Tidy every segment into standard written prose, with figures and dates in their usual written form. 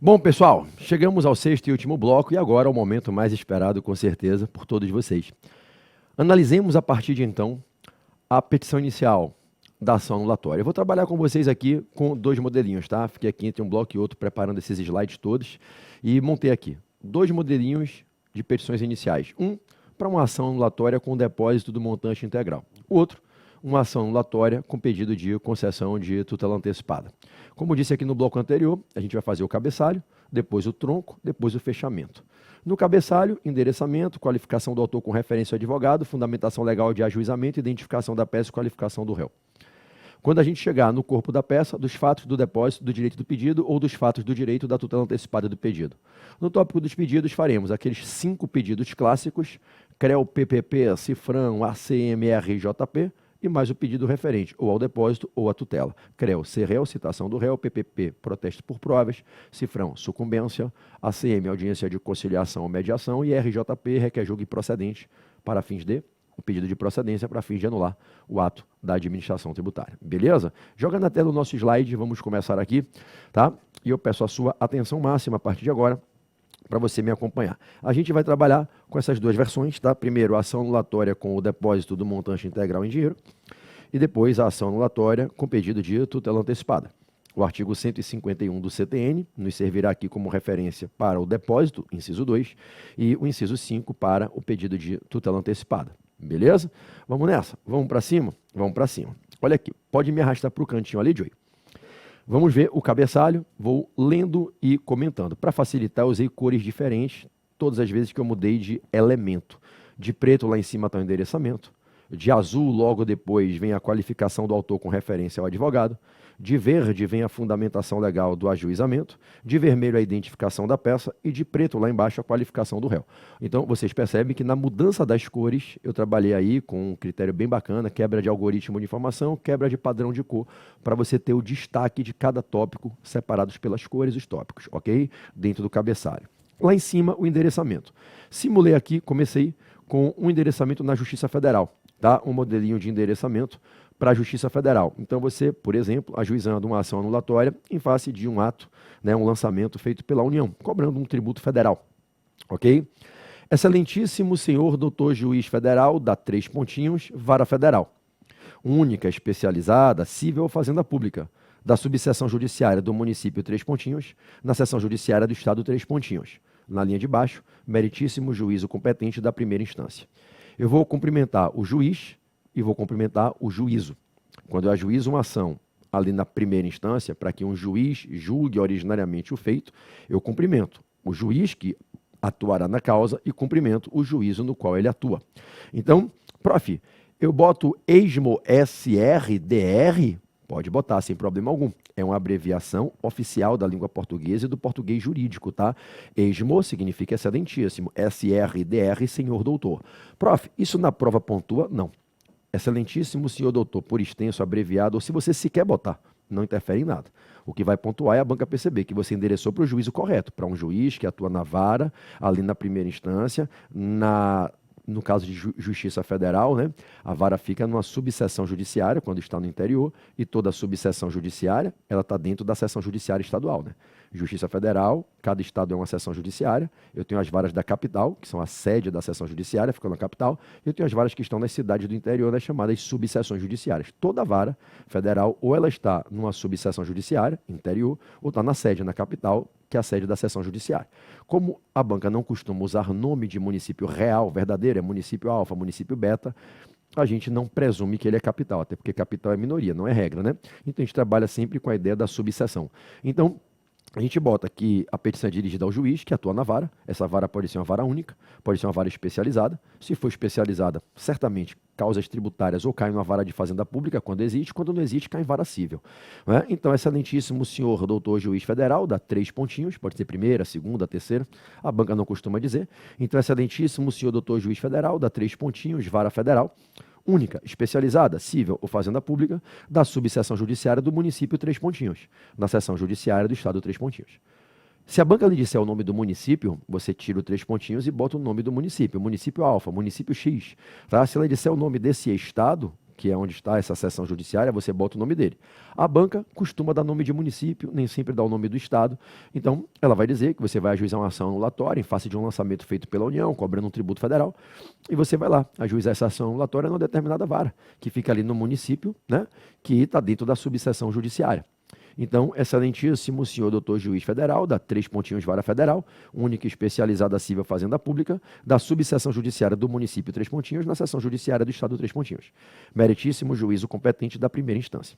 Bom, pessoal, chegamos ao sexto e último bloco e agora é o momento mais esperado, com certeza, por todos vocês. Analisemos a partir de então a petição inicial da ação anulatória. Eu vou trabalhar com vocês aqui com dois modelinhos, tá? Fiquei aqui entre um bloco e outro preparando esses slides todos e montei aqui dois modelinhos de petições iniciais. Um para uma ação anulatória com depósito do montante integral. O outro, uma ação anulatória com pedido de concessão de tutela antecipada. Como disse aqui no bloco anterior, a gente vai fazer o cabeçalho, depois o tronco, depois o fechamento. No cabeçalho, endereçamento, qualificação do autor com referência ao advogado, fundamentação legal de ajuizamento, identificação da peça e qualificação do réu. Quando a gente chegar no corpo da peça, dos fatos do depósito, do direito do pedido ou dos fatos do direito da tutela antecipada do pedido. No tópico dos pedidos, faremos aqueles 5 pedidos clássicos, CREL, PPP, Cifrão, ACMR, JP, e mais o pedido referente ou ao depósito ou à tutela. CREL, CREL, citação do réu, PPP, protesto por provas, Cifrão, sucumbência, ACM, audiência de conciliação ou mediação e RJP, requer julgo improcedente para fins de o pedido de procedência para fins de anular o ato da administração tributária. Beleza? Joga na tela o nosso slide, vamos começar aqui, tá? E eu peço a sua atenção máxima a partir de agora, para você me acompanhar. A gente vai trabalhar com essas duas versões, tá? Primeiro, a ação anulatória com o depósito do montante integral em dinheiro e depois a ação anulatória com pedido de tutela antecipada. O artigo 151 do CTN nos servirá aqui como referência para o depósito, inciso 2, e o inciso 5 para o pedido de tutela antecipada. Beleza? Vamos nessa? Vamos para cima? Vamos para cima. Olha aqui, pode me arrastar para o cantinho ali, Joey. Vamos ver o cabeçalho, vou lendo e comentando. Para facilitar, eu usei cores diferentes todas as vezes que eu mudei de elemento. De preto lá em cima está o endereçamento, de azul logo depois vem a qualificação do autor com referência ao advogado, de verde vem a fundamentação legal do ajuizamento, de vermelho a identificação da peça e de preto lá embaixo a qualificação do réu. Então vocês percebem que na mudança das cores eu trabalhei aí com um critério bem bacana, quebra de algoritmo de informação, quebra de padrão de cor, para você ter o destaque de cada tópico separados pelas cores os tópicos, ok? Dentro do cabeçalho. Lá em cima o endereçamento. Simulei aqui, comecei com um endereçamento na Justiça Federal, tá? Um modelinho de endereçamento para a Justiça Federal. Então você, por exemplo, ajuizando uma ação anulatória em face de um ato, né, um lançamento feito pela União, cobrando um tributo federal, ok? Excelentíssimo senhor doutor juiz federal, dá 3 pontinhos, vara federal. Única, especializada, cível ou fazenda pública, da subseção judiciária do município 3 pontinhos, na seção judiciária do estado 3 pontinhos. Na linha de baixo, meritíssimo juízo competente da primeira instância. Eu vou cumprimentar o juiz e vou cumprimentar o juízo. Quando eu ajuizo uma ação ali na primeira instância, para que um juiz julgue originariamente o feito, eu cumprimento o juiz que atuará na causa e cumprimento o juízo no qual ele atua. Então, prof, eu boto ESMO SRDR? Pode botar, sem problema algum. É uma abreviação oficial da língua portuguesa e do português jurídico, tá? ESMO significa excelentíssimo, SRDR, senhor doutor. Prof, isso na prova pontua? Não. Excelentíssimo senhor doutor, por extenso, abreviado, ou se você sequer botar, não interfere em nada. O que vai pontuar é a banca perceber que você endereçou para o juízo correto, para um juiz que atua na vara, ali na primeira instância, no caso de Justiça Federal, né, a vara fica numa subseção judiciária, quando está no interior, e toda subseção judiciária, ela está dentro da seção judiciária estadual, né? Justiça Federal, cada estado é uma seção judiciária, eu tenho as varas da capital, que são a sede da seção judiciária, ficam na capital, e eu tenho as varas que estão nas cidades do interior, nas chamadas subseções judiciárias. Toda vara federal, ou ela está numa subseção judiciária, interior, ou está na sede, na capital, que é a sede da seção judiciária. Como a banca não costuma usar nome de município real, verdadeiro, é município alfa, município beta, a gente não presume que ele é capital, até porque capital é minoria, não é regra, né? Então a gente trabalha sempre com a ideia da subseção. Então, a gente bota que a petição é dirigida ao juiz, que atua na vara. Essa vara pode ser uma vara única, pode ser uma vara especializada. Se for especializada, certamente causas tributárias ou cai numa vara de fazenda pública, quando existe. Quando não existe, cai em vara cível. Né? Então, excelentíssimo senhor doutor juiz federal, dá 3 pontinhos, pode ser primeira, segunda, terceira. A banca não costuma dizer. Então, excelentíssimo senhor doutor juiz federal, dá 3 pontinhos, vara federal. Única, especializada, cível ou fazenda pública, da subseção judiciária do município 3 pontinhos, na seção judiciária do estado 3 pontinhos. Se a banca lhe disser o nome do município, você tira o 3 pontinhos e bota o nome do município. Município alfa, município X. Tá? Se ela disser o nome desse estado, que é onde está essa seção judiciária, você bota o nome dele. A banca costuma dar nome de município, nem sempre dá o nome do estado. Então, ela vai dizer que você vai ajuizar uma ação anulatória em face de um lançamento feito pela União, cobrando um tributo federal, e você vai lá ajuizar essa ação anulatória numa determinada vara, que fica ali no município, né, que está dentro da subseção judiciária. Então, excelentíssimo senhor doutor juiz federal, da 3 pontinhos vara federal, única e especializada civil fazenda pública, da subseção judiciária do município 3 pontinhos, na seção judiciária do estado 3 pontinhos. Meritíssimo juízo competente da primeira instância.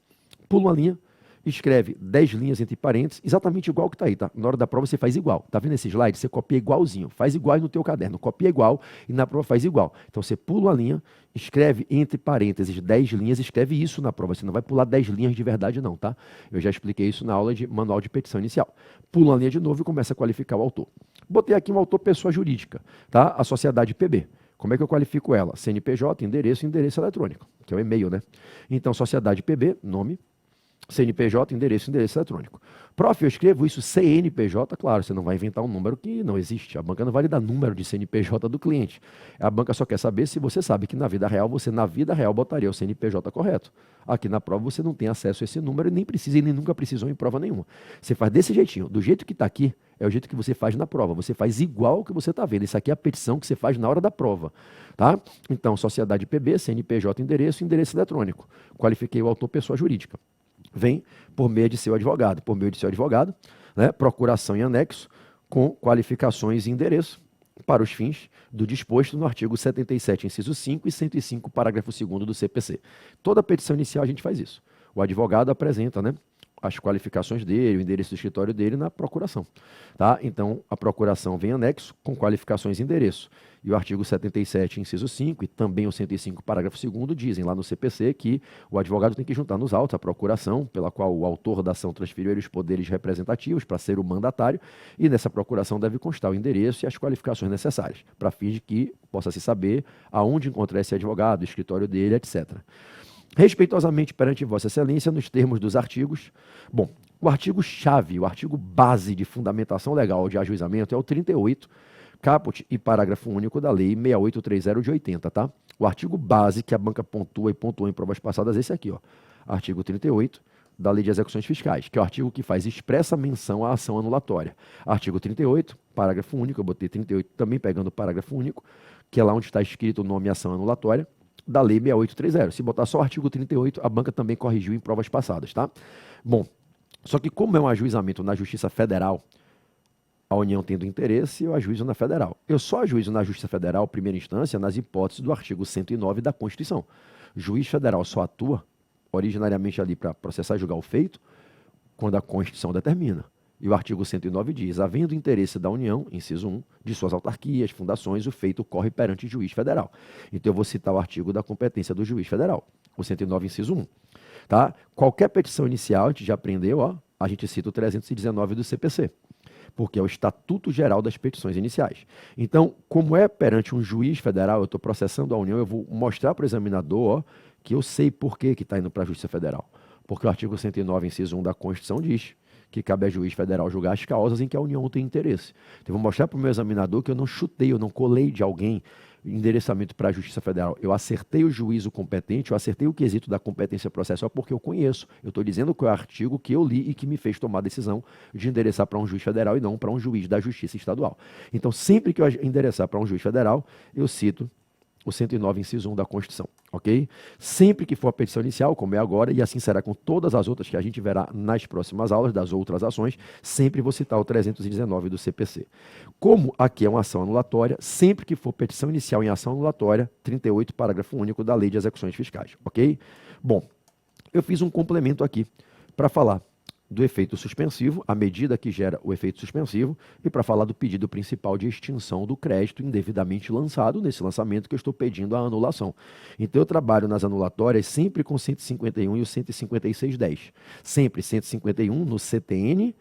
Pula uma linha, escreve 10 linhas entre parênteses, exatamente igual que está aí, tá? Na hora da prova você faz igual. Tá vendo esse slide? Você copia igualzinho, faz igual aí no teu caderno, copia igual e na prova faz igual. Então você pula uma linha, escreve entre parênteses 10 linhas, escreve isso na prova. Você não vai pular 10 linhas de verdade não, tá? Eu já expliquei isso na aula de manual de petição inicial. Pula uma linha de novo e começa a qualificar o autor. Botei aqui um autor pessoa jurídica, tá? A sociedade PB. Como é que eu qualifico ela? CNPJ, endereço e endereço eletrônico, que é o e-mail, né? Então, sociedade PB, nome, CNPJ, endereço eletrônico. Prof, eu escrevo isso CNPJ, claro, você não vai inventar um número que não existe. A banca não vai lhe dar número de CNPJ do cliente. A banca só quer saber se você sabe que na vida real, você na vida real botaria o CNPJ correto. Aqui na prova você não tem acesso a esse número e nem precisa e nem nunca precisou em prova nenhuma. Você faz desse jeitinho, do jeito que está aqui, é o jeito que você faz na prova. Você faz igual que você está vendo. Isso aqui é a petição que você faz na hora da prova. Tá? Então, sociedade PB, CNPJ, endereço eletrônico. Qualifiquei o autor pessoa jurídica. Vem por meio de seu advogado. Por meio de seu advogado, né, procuração em anexo com qualificações e endereço para os fins do disposto no artigo 77, inciso 5 e 105, parágrafo 2º do CPC. Toda petição inicial a gente faz isso. O advogado apresenta, né, as qualificações dele, o endereço do escritório dele na procuração. Tá? Então, a procuração vem em anexo com qualificações e endereço. E o artigo 77, inciso 5, e também o 105, parágrafo 2º, dizem lá no CPC que o advogado tem que juntar nos autos a procuração, pela qual o autor da ação transferiu os poderes representativos para ser o mandatário, e nessa procuração deve constar o endereço e as qualificações necessárias, para fins de que possa se saber aonde encontrar esse advogado, o escritório dele, etc. Respeitosamente perante Vossa Excelência, nos termos dos artigos. Bom, o artigo-chave, o artigo base de fundamentação legal de ajuizamento é o 38, caput e parágrafo único da Lei 6830 de 80, tá? O artigo base que a banca pontua e pontuou em provas passadas é esse aqui, ó. Artigo 38 da Lei de Execuções Fiscais, que é o artigo que faz expressa menção à ação anulatória. Artigo 38, parágrafo único, eu botei 38 também pegando o parágrafo único, que é lá onde está escrito o nome ação anulatória, da Lei 6830. Se botar só o artigo 38, a banca também corrigiu em provas passadas, tá? Bom, só que como é um ajuizamento na Justiça Federal, a União tendo interesse, eu ajuizo na Federal. Eu só ajuizo na Justiça Federal, primeira instância, nas hipóteses do artigo 109 da Constituição. O juiz federal só atua, originariamente ali para processar e julgar o feito, quando a Constituição determina. E o artigo 109 diz, havendo interesse da União, inciso 1, de suas autarquias, fundações, o feito ocorre perante o juiz federal. Então eu vou citar o artigo da competência do juiz federal, o 109, inciso 1. Tá? Qualquer petição inicial, a gente já aprendeu, ó, a gente cita o 319 do CPC, porque é o Estatuto Geral das Petições Iniciais. Então, como é perante um juiz federal, eu estou processando a União, eu vou mostrar para o examinador, ó, que eu sei por que está indo para a Justiça Federal. Porque o artigo 109, inciso 1 da Constituição diz que cabe a juiz federal julgar as causas em que a União tem interesse. Então, eu vou mostrar para o meu examinador que eu não chutei, eu não colei de alguém endereçamento para a Justiça Federal. Eu acertei o juízo competente, eu acertei o quesito da competência processual porque eu conheço. Eu estou dizendo que é o artigo que eu li e que me fez tomar a decisão de endereçar para um juiz federal e não para um juiz da Justiça Estadual. Então, sempre que eu endereçar para um juiz federal, eu cito o 109, inciso 1 da Constituição, ok? Sempre que for a petição inicial, como é agora, e assim será com todas as outras que a gente verá nas próximas aulas, das outras ações, sempre vou citar o 319 do CPC. Como aqui é uma ação anulatória, sempre que for petição inicial em ação anulatória, 38, parágrafo único da Lei de Execuções Fiscais, ok? Bom, eu fiz um complemento aqui para falar do efeito suspensivo, a medida que gera o efeito suspensivo, e para falar do pedido principal de extinção do crédito indevidamente lançado, nesse lançamento que eu estou pedindo a anulação. Então eu trabalho nas anulatórias sempre com 151 e o 15610. Sempre 151 no CTN,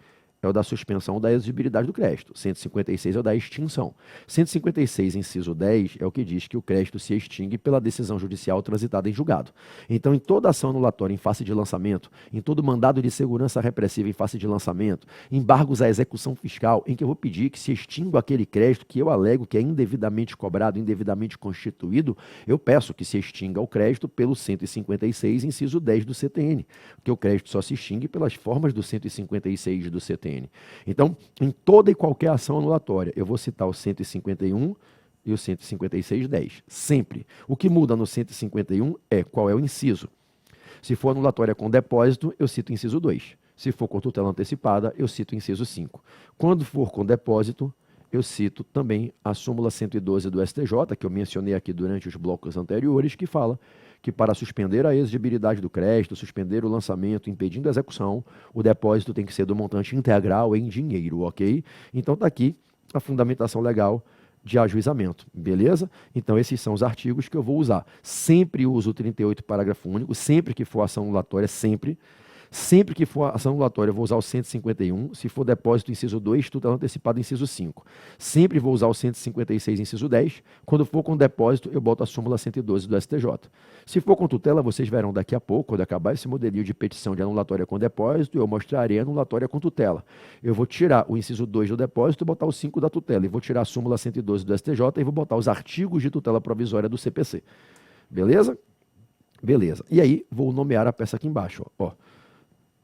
é o da suspensão da exigibilidade do crédito. 156 é o da extinção. 156, inciso 10, é o que diz que o crédito se extingue pela decisão judicial transitada em julgado. Então, em toda ação anulatória em face de lançamento, em todo mandado de segurança repressiva em face de lançamento, embargos à execução fiscal, em que eu vou pedir que se extinga aquele crédito que eu alego que é indevidamente cobrado, indevidamente constituído, eu peço que se extinga o crédito pelo 156, inciso 10 do CTN, porque o crédito só se extingue pelas formas do 156 do CTN. Então, em toda e qualquer ação anulatória, eu vou citar o 151 e o 156.10, sempre. O que muda no 151 é qual é o inciso. Se for anulatória com depósito, eu cito o inciso 2. Se for com tutela antecipada, eu cito o inciso 5. Quando for com depósito, eu cito também a súmula 112 do STJ, que eu mencionei aqui durante os blocos anteriores, que fala que para suspender a exigibilidade do crédito, suspender o lançamento, impedindo a execução, o depósito tem que ser do montante integral em dinheiro, ok? Então está aqui a fundamentação legal de ajuizamento, beleza? Então esses são os artigos que eu vou usar. Sempre uso o 38, parágrafo único, sempre que for ação anulatória, sempre. Sempre que for ação anulatória, eu vou usar o 151. Se for depósito, inciso 2, tutela antecipada, inciso 5. Sempre vou usar o 156, inciso 10. Quando for com depósito, eu boto a súmula 112 do STJ. Se for com tutela, vocês verão daqui a pouco, quando acabar esse modelinho de petição de anulatória com depósito, eu mostrarei a anulatória com tutela. Eu vou tirar o inciso 2 do depósito e botar o 5 da tutela. E vou tirar a súmula 112 do STJ e vou botar os artigos de tutela provisória do CPC. Beleza? Beleza. E aí, vou nomear a peça aqui embaixo, ó.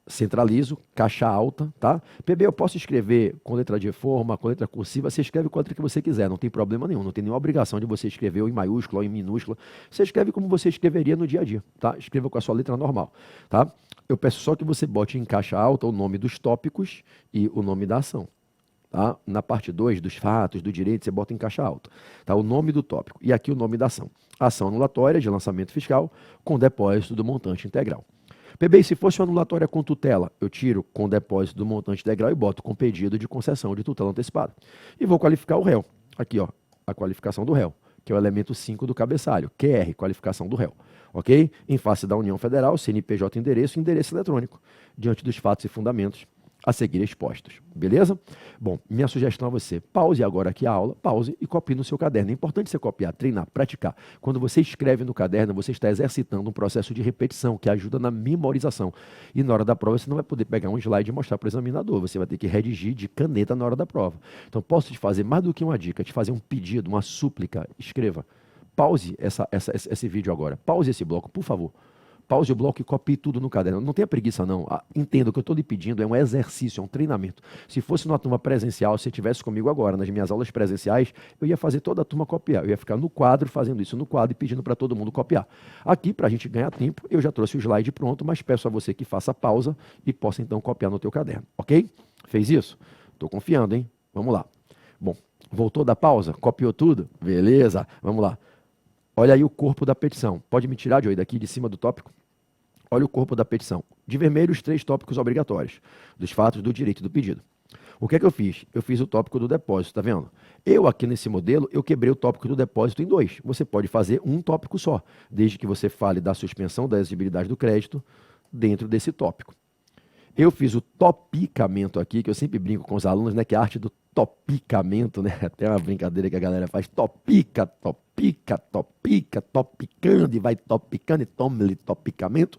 Centralizo, caixa alta, tá? PB, eu posso escrever com letra de forma, com letra cursiva, você escreve com a letra que você quiser, não tem problema nenhum, não tem nenhuma obrigação de você escrever ou em maiúscula ou em minúscula, você escreve como você escreveria no dia a dia, tá? Escreva com a sua letra normal, tá? Eu peço só que você bote em caixa alta o nome dos tópicos e o nome da ação, tá? Na parte 2, dos fatos, do direito, você bota em caixa alta, tá? O nome do tópico e aqui o nome da ação. Ação anulatória de lançamento fiscal com depósito do montante integral. PB, se fosse uma anulatória com tutela, eu tiro com depósito do montante integral e boto com pedido de concessão de tutela antecipada. E vou qualificar o réu. Aqui, ó, a qualificação do réu, que é o elemento 5 do cabeçalho, QR, qualificação do réu. Ok? Em face da União Federal, CNPJ endereço e endereço eletrônico, diante dos fatos e fundamentos a seguir expostos. Beleza? Bom, minha sugestão a você, pause agora aqui a aula, pause e copie no seu caderno. É importante você copiar, treinar, praticar. Quando você escreve no caderno, você está exercitando um processo de repetição que ajuda na memorização. E na hora da prova, você não vai poder pegar um slide e mostrar para o examinador. Você vai ter que redigir de caneta na hora da prova. Então, posso te fazer mais do que uma dica, te fazer um pedido, uma súplica. Escreva. Pause esse vídeo agora. Pause esse bloco, por favor. Pause o bloco e copie tudo no caderno. Não tenha preguiça, não. Entenda, o que eu estou lhe pedindo é um exercício, é um treinamento. Se fosse numa turma presencial, se você estivesse comigo agora, nas minhas aulas presenciais, eu ia fazer toda a turma copiar. Eu ia ficar no quadro, fazendo isso no quadro e pedindo para todo mundo copiar. Aqui, para a gente ganhar tempo, eu já trouxe o slide pronto, mas peço a você que faça pausa e possa então copiar no teu caderno. Ok? Fez isso? Estou confiando, hein? Vamos lá. Bom, voltou da pausa? Copiou tudo? Beleza. Vamos lá. Olha aí o corpo da petição. Pode me tirar, Joey, daqui de cima do tópico? Olha o corpo da petição. De vermelho, os 3 tópicos obrigatórios, dos fatos, do direito e do pedido. O que é que eu fiz? Eu fiz o tópico do depósito, tá vendo? Eu aqui nesse modelo, eu quebrei o tópico do depósito em 2. Você pode fazer um tópico só, desde que você fale da suspensão da exigibilidade do crédito dentro desse tópico. Eu fiz o topicamento aqui, que eu sempre brinco com os alunos, né? Que é a arte do topicamento, né? Até uma brincadeira que a galera faz. Topica, topica, topica, topicando e vai topicando e toma-lhe topicamento.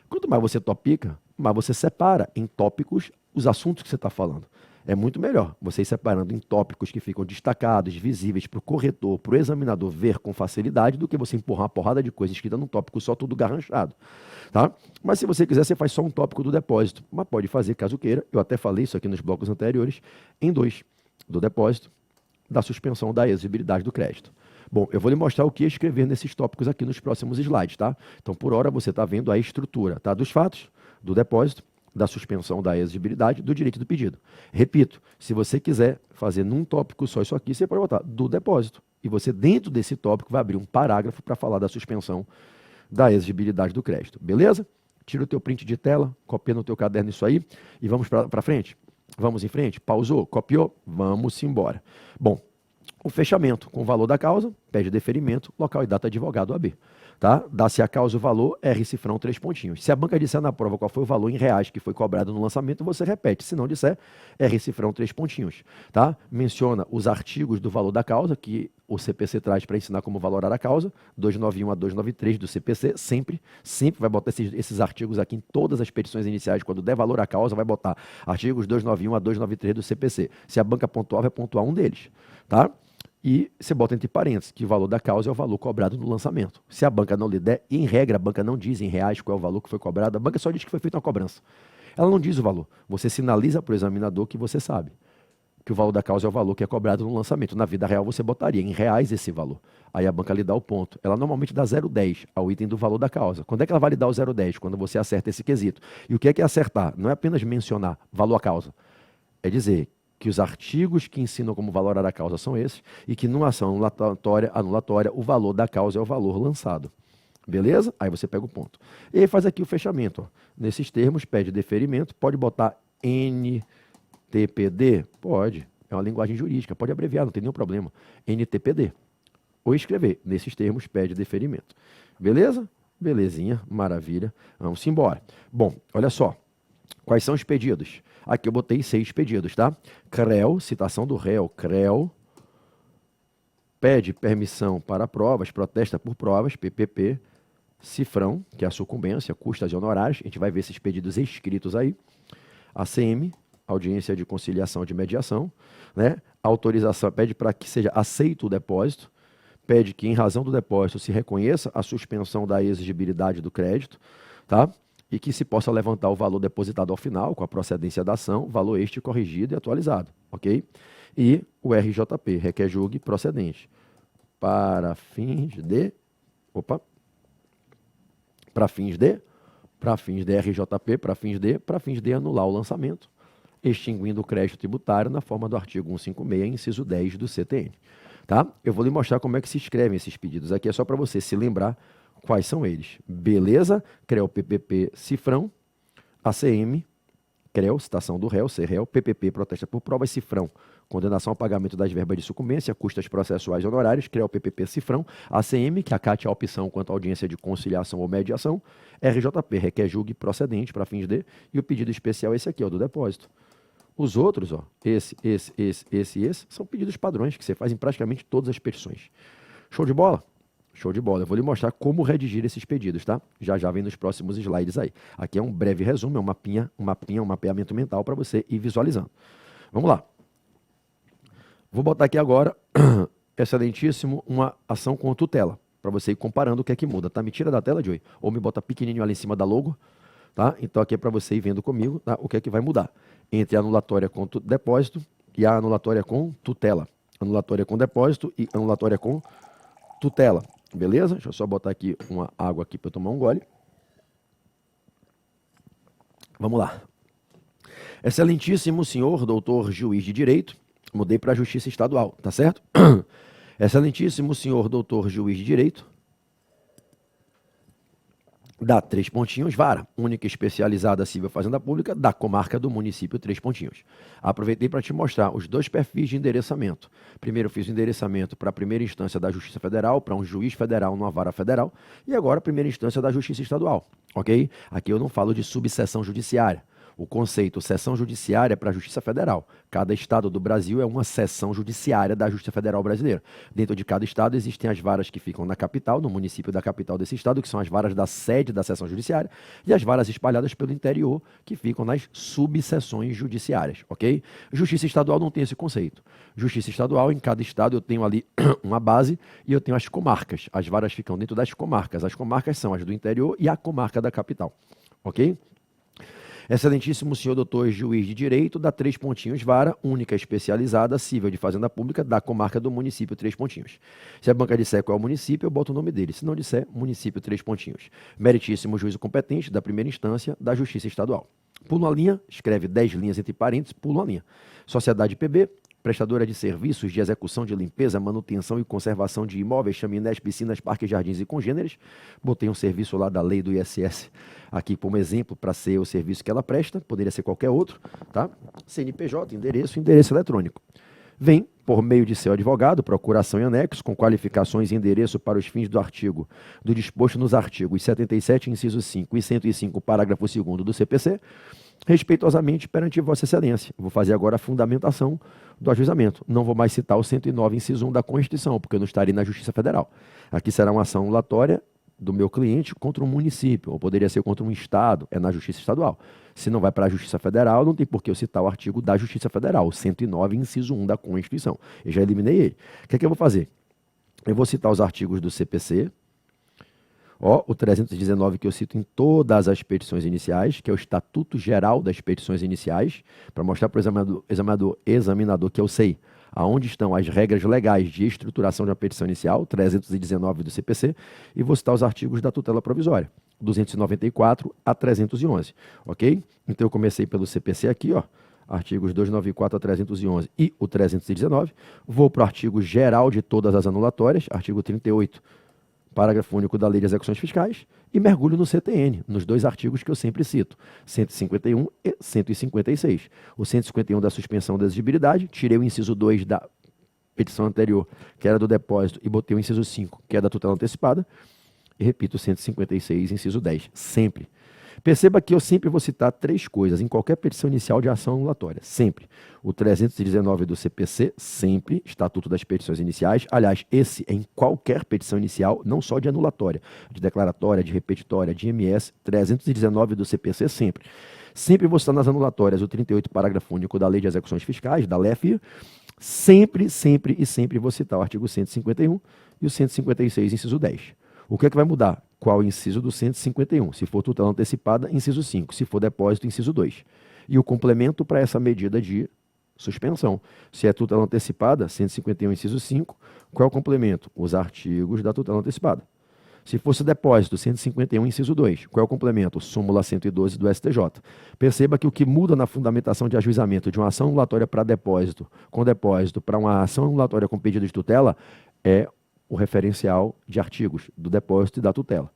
Quanto mais você topica, mais você separa em tópicos os assuntos que você está falando. É muito melhor você ir separando em tópicos que ficam destacados, visíveis para o corretor, para o examinador ver com facilidade, do que você empurrar uma porrada de coisa escrita num tópico só, tudo garranchado. Tá? Mas se você quiser, você faz só um tópico do depósito. Mas pode fazer, caso queira, eu até falei isso aqui nos blocos anteriores, em 2, do depósito, da suspensão da exigibilidade do crédito. Bom, eu vou lhe mostrar o que escrever nesses tópicos aqui nos próximos slides, tá? Então, por hora, você está vendo a estrutura, tá? Dos fatos, do depósito, da suspensão da exigibilidade, do direito do pedido. Repito, se você quiser fazer num tópico só isso aqui, você pode botar do depósito. E você, dentro desse tópico, vai abrir um parágrafo para falar da suspensão da exigibilidade do crédito. Beleza? Tira o teu print de tela, copia no teu caderno isso aí e vamos para frente. Vamos em frente? Pausou? Copiou? Vamos embora. Bom, o fechamento com o valor da causa, pede deferimento, local e data advogado AB. Tá? Dá-se a causa o valor, R cifrão, 3 pontinhos. Se a banca disser na prova qual foi o valor em reais que foi cobrado no lançamento, você repete. Se não disser, R cifrão, 3 pontinhos. Tá? Menciona os artigos do valor da causa, que o CPC traz para ensinar como valorar a causa, 291 a 293 do CPC, sempre vai botar esses artigos aqui em todas as petições iniciais. Quando der valor à causa, vai botar artigos 291 a 293 do CPC. Se a banca pontuar, vai pontuar um deles. Tá? E você bota entre parênteses que o valor da causa é o valor cobrado no lançamento. Se a banca não lhe der, e em regra a banca não diz em reais qual é o valor que foi cobrado, a banca só diz que foi feita uma cobrança. Ela não diz o valor. Você sinaliza para o examinador que você sabe que o valor da causa é o valor que é cobrado no lançamento. Na vida real você botaria em reais esse valor. Aí a banca lhe dá o ponto. Ela normalmente dá 0,10 ao item do valor da causa. Quando é que ela vai lhe dar o 0,10? Quando você acerta esse quesito. E o que é acertar? Não é apenas mencionar valor à causa. É dizer que os artigos que ensinam como valorar a causa são esses e que numa ação anulatória o valor da causa é o valor lançado. Beleza? Aí você pega o ponto. E aí faz aqui o fechamento. Ó. Nesses termos, pede deferimento, pode botar NTPD? Pode. É uma linguagem jurídica, pode abreviar, não tem nenhum problema. NTPD. Ou escrever, nesses termos, pede deferimento. Beleza? Belezinha, maravilha. Vamos embora. Bom, olha só. Quais são os pedidos? Aqui eu botei 6 pedidos, tá? CREO, citação do réu, CREO, pede permissão para provas, protesta por provas, PPP, cifrão, que é a sucumbência, custas e honorários, a gente vai ver esses pedidos escritos aí, ACM, audiência de conciliação de mediação, né? Autorização, pede para que seja aceito o depósito, pede que em razão do depósito se reconheça a suspensão da exigibilidade do crédito, tá? E que se possa levantar o valor depositado ao final, com a procedência da ação, valor este corrigido e atualizado, ok? E o RJP, requer julgue procedente, para fins de RJP, para fins de anular o lançamento, extinguindo o crédito tributário na forma do artigo 156, inciso 10 do CTN. Tá? Eu vou lhe mostrar como é que se escrevem esses pedidos aqui, é só para você se lembrar quais são eles. Beleza? CREO, PPP, cifrão, ACM, CREO, citação do réu, CREO, PPP, protesta por provas, cifrão, condenação ao pagamento das verbas de sucumbência, custas processuais e honorários, CREO, PPP, cifrão, ACM, que acate a opção quanto à audiência de conciliação ou mediação, RJP, requer julgue procedente para fins de, e o pedido especial esse aqui, ó, do depósito. Os outros, ó, esse, são pedidos padrões que você faz em praticamente todas as petições. Show de bola? Show de bola. Eu vou lhe mostrar como redigir esses pedidos, tá? Já vem nos próximos slides aí. Aqui é um breve resumo, é um mapeamento mental para você ir visualizando. Vamos lá. Vou botar aqui agora, excelentíssimo, uma ação com tutela, para você ir comparando o que é que muda, tá? Me tira da tela, Joey, ou me bota pequenininho ali em cima da logo, tá? Então aqui é para você ir vendo comigo, tá? O que é que vai mudar entre a anulatória com depósito e a anulatória com tutela. Anulatória com depósito e anulatória com tutela. Beleza? Deixa eu só botar aqui uma água aqui para eu tomar um gole. Vamos lá. Excelentíssimo senhor doutor juiz de direito, mudei para a Justiça Estadual, tá certo? Excelentíssimo senhor doutor juiz de direito, dá 3 pontinhos, vara, única especializada civil fazenda pública, da comarca do município, 3 pontinhos. Aproveitei para te mostrar os 2 perfis de endereçamento. Primeiro fiz o endereçamento para a primeira instância da Justiça Federal, para um juiz federal numa vara federal, e agora a primeira instância da Justiça Estadual, ok? Aqui eu não falo de subseção judiciária. O conceito seção judiciária é para a Justiça Federal. Cada estado do Brasil é uma seção judiciária da Justiça Federal brasileira. Dentro de cada estado existem as varas que ficam na capital, no município da capital desse estado, que são as varas da sede da seção judiciária, e as varas espalhadas pelo interior, que ficam nas subseções judiciárias, ok? Justiça Estadual não tem esse conceito. Justiça Estadual, em cada estado eu tenho ali uma base e eu tenho as comarcas. As varas ficam dentro das comarcas. As comarcas são as do interior e a comarca da capital, ok? Excelentíssimo senhor doutor juiz de direito, dá 3 pontinhos, vara, única especializada, civil de fazenda pública, da comarca do município, 3 pontinhos. Se a banca disser qual é o município, eu boto o nome dele. Se não disser, município, 3 pontinhos. Meritíssimo juízo competente, da primeira instância, da Justiça Estadual. Pulo uma linha, escreve 10 linhas entre parênteses, pulo uma linha. Sociedade PB, prestadora de serviços de execução de limpeza, manutenção e conservação de imóveis, chaminés, piscinas, parques, jardins e congêneres. Botei um serviço lá da lei do ISS aqui como exemplo para ser o serviço que ela presta, poderia ser qualquer outro, tá? CNPJ, endereço eletrônico. vem, por meio de seu advogado, procuração em anexo, com qualificações e endereço para os fins do artigo, do disposto nos artigos 77, inciso 5 e 105, parágrafo 2º do CPC, respeitosamente perante Vossa Excelência. Vou fazer agora a fundamentação do ajuizamento. Não vou mais citar o 109, inciso 1 da Constituição, porque eu não estarei na Justiça Federal. Aqui será uma ação anulatória do meu cliente contra um município, ou poderia ser contra um estado, é na Justiça Estadual. Se não vai para a Justiça Federal, não tem por que eu citar o artigo da Justiça Federal, o 109, inciso 1 da Constituição. Eu já eliminei ele. O que é que eu vou fazer? Eu vou citar os artigos do CPC, o 319 que eu cito em todas as petições iniciais, que é o Estatuto Geral das Petições Iniciais, para mostrar para o examinador que eu sei aonde estão as regras legais de estruturação de uma petição inicial, 319 do CPC, e vou citar os artigos da tutela provisória, 294 a 311, ok? Então eu comecei pelo CPC aqui, artigos 294 a 311 e o 319, vou para o artigo geral de todas as anulatórias, artigo 38, parágrafo único da Lei de Execuções Fiscais, e mergulho no CTN, nos dois artigos que eu sempre cito, 151 e 156. O 151 da suspensão da exigibilidade, tirei o inciso 2 da petição anterior, que era do depósito, e botei o inciso 5, que é da tutela antecipada, e repito, o 156, inciso 10, sempre. Perceba que eu sempre vou citar três coisas em qualquer petição inicial de ação anulatória, sempre. O 319 do CPC, sempre, Estatuto das Petições Iniciais. Aliás, esse é em qualquer petição inicial, não só de anulatória, de declaratória, de repetitória, de IMS, 319 do CPC, sempre. Sempre vou citar nas anulatórias o 38, parágrafo único da Lei de Execuções Fiscais, da LEF. Sempre, sempre e sempre vou citar o artigo 151 e o 156, inciso 10. O que é que vai mudar? Qual o inciso do 151? Se for tutela antecipada, inciso 5. Se for depósito, inciso 2. E o complemento para essa medida de suspensão. Se é tutela antecipada, 151, inciso 5. Qual é o complemento? Os artigos da tutela antecipada. Se fosse depósito, 151, inciso 2. Qual é o complemento? Súmula 112 do STJ. Perceba que o que muda na fundamentação de ajuizamento de uma ação anulatória para depósito, com depósito, para uma ação anulatória com pedido de tutela, é o referencial de artigos do depósito e da tutela.